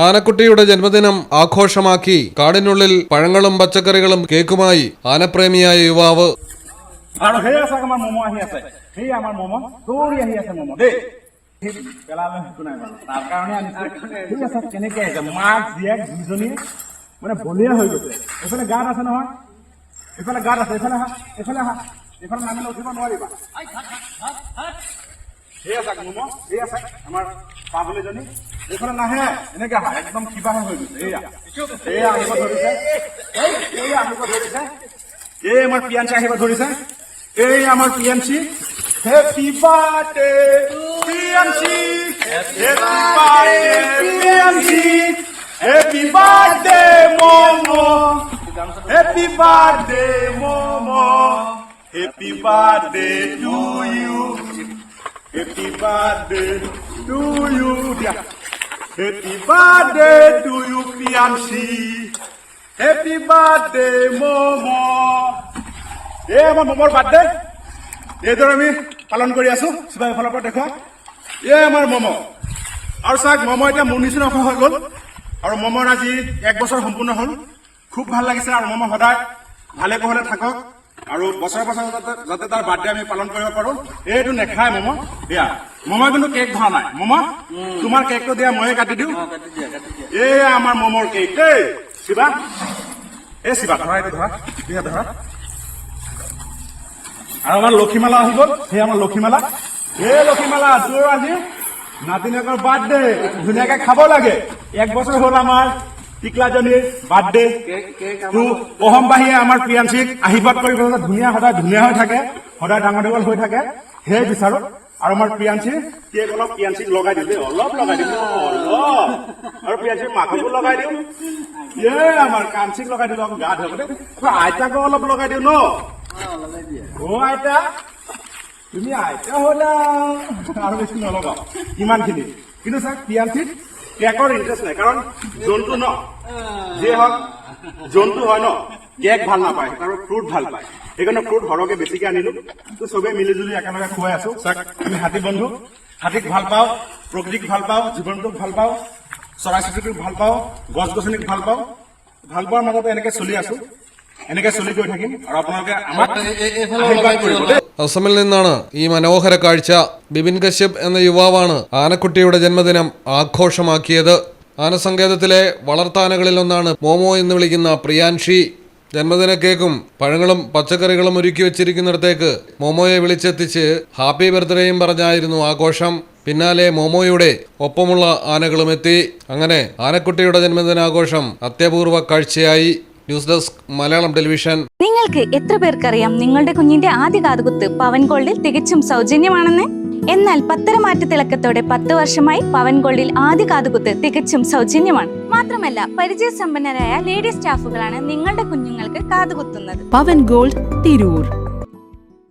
ആനക്കുട്ടിയുടെ ജന്മദിനം ആഘോഷമാക്കി കാടിനുള്ളിൽ പഴങ്ങളും പച്ചക്കറികളും കേക്കുമായി ആനപ്രേമിയായ യുവാവ്. মানে বলিয়া হৈ গৈছে। এইফালে গাঁত আছে নহয়, এইফালে গাঁত আছে, এইফালে আহা, এইফালে আহা, এইফালে নামিলে উঠিব নোৱাৰিবা। এই আছে মম, এই আছে আমাৰ পাগলীজনী, এইফালে নাহে, এনেকে আহা, একদম কিবাহে হৈ গৈছে। এয়া এয়া আহিব ধৰিছে, এয়া আহিব ধৰিছে, এই আমাৰ পিয়াঞ্চি আহিব ধৰিছে, এই আমাৰ Piyanchi. Happy birthday Piyanchi, happy birthday Piyanchi, Happy birthday, Momo. Happy birthday, Momo. Happy birthday to you. Happy birthday to you. Happy birthday to you, Pianchi. Happy birthday, Momo. Hey, our Momo's birthday. এইদৰে আমি পালন কৰি আছো। সিবাই ফালৰ পৰা দেখুৱা। এই আমাৰ মম। আৰু চাওক মম এতিয়া মোৰ নিচিনা হৈ গ'ল। আৰু মমৰ আজি 1 বছৰ সম্পূৰ্ণ হ'ল। খুব ভাল লাগিছে আৰু মম সদায় ভালে কুশলে থাকক আৰু বছৰ বছৰ যাতে তাৰ বাৰ্থডে আমি পালন কৰিব পাৰো। এইটো নেখায় মম। এয়া মম কিন্তু কেক ধৰা নাই। মম তোমাৰ কেকটো দিয়া ময়ে কাটি দিওঁ। এয়া আমাৰ মমৰ কেক দেই। শিৱা এই শিৱা ধৰা, এইটো ধৰা, দিয়া ধৰা। আৰু আমাৰ লক্ষীমালা আহি গ'ল। সেই আমাৰ লক্ষীমালা। এই লক্ষীমালা তোৰ আজি নাতিনীয়েকৰ বাৰ্থডে, ধুনীয়াকে খাব লাগে। 1 বছৰ হ'ল আমাৰ টিকলাজনীৰ বাৰ্থডে। অসমবাসীয়ে আমাৰ প্ৰিয়াঞ্চিক আশীৰ্বাদ কৰিব, ধুনীয়া সদায় ধুনীয়া হৈ থাকে, সদায় ডাঙৰ দীঘল হৈ থাকে, সেয়ে বিচাৰো। আৰু আমাৰ প্ৰিয়াঞ্চি কেক অলপ প্ৰিয়াঞ্চিক লগাই দিওঁ দেই, অলপ লগাই দিওঁ, অলপ। আৰু প্ৰিয়াঞ্চিক মাককো লগাই দিওঁ। আমাৰ কাঞ্চিক লগাই দিওঁ, গা ধুব দেই। আইতাকো অলপ লগাই দিওঁ ন। অ আইতা, তুমি আইতা হলা আৰু বেছি নলগাও ইমানখিনি। কিন্তু চাওক পিয়াঞ্চিত কেকৰ ইণ্টাৰেষ্ট নাই, কাৰণ জন্তু ন, যিয়ে হওক জন্তু হয় ন, কেক ভাল নাপায় আৰু ফ্ৰুট ভাল পায়। সেইকাৰণে ফ্ৰুট সৰহকে বেছিকে আনিলো। তো চবেই মিলি জুলি একেলগে খুৱাই আছো। চাওক আমি হাতী বন্ধু, হাতীক ভাল পাওঁ, প্ৰকৃতিক ভাল পাওঁ, জীৱনটোক ভাল পাওঁ, চৰাই চিৰিকটিক ভাল পাওঁ, গছ গছনিক ভাল পাওঁ। ভাল পোৱাৰ মাজতে এনেকে চলি আছো, এনেকে চলি গৈ থাকিম। আৰু আপোনালোকে আমাক আশীৰ্বাদ কৰিব দেই। അസമിൽ നിന്നാണ് ഈ മനോഹര കാഴ്ച. ബിപിൻ കശ്യപ് എന്ന യുവാവാണ് ആനക്കുട്ടിയുടെ ജന്മദിനം ആഘോഷമാക്കിയത്. ആനസങ്കേതത്തിലെ വളർത്താനകളിൽ ഒന്നാണ് മോമോ എന്ന് വിളിക്കുന്ന പ്രിയാൻഷി. ജന്മദിന കേക്കും പഴങ്ങളും പച്ചക്കറികളും ഒരുക്കി വെച്ചിരിക്കുന്നിടത്തേക്ക് മോമോയെ വിളിച്ചെത്തിച്ച് ഹാപ്പി ബർത്ത്ഡേയും പറഞ്ഞായിരുന്നു ആഘോഷം. പിന്നാലെ മോമോയുടെ ഒപ്പമുള്ള ആനകളും എത്തി. അങ്ങനെ ആനക്കുട്ടിയുടെ ജന്മദിനാഘോഷം അത്യപൂർവ കാഴ്ചയായി. News desk Malayalam television. നിങ്ങൾക്ക് എത്ര പേർക്കറിയാം നിങ്ങളുടെ കുഞ്ഞിന്റെ ആദ്യ കാതുകുത്ത് പവൻ ഗോൾഡിൽ തികച്ചും സൗജന്യമാണെന്ന്? എന്നാൽ പത്തരമാറ്റ തിളക്കത്തോടെ 10 വർഷമായി പവൻ ഗോൾഡിൽ ആദ്യ കാതുകുത്ത് തികച്ചും സൗജന്യമാണ്. മാത്രമല്ല പരിചയസമ്പന്നരായ ലേഡി സ്റ്റാഫുകളാണ് നിങ്ങളുടെ കുഞ്ഞുങ്ങൾക്ക് കാതുകുത്തുന്നത്. പവൻ ഗോൾഡ് തിരൂർ.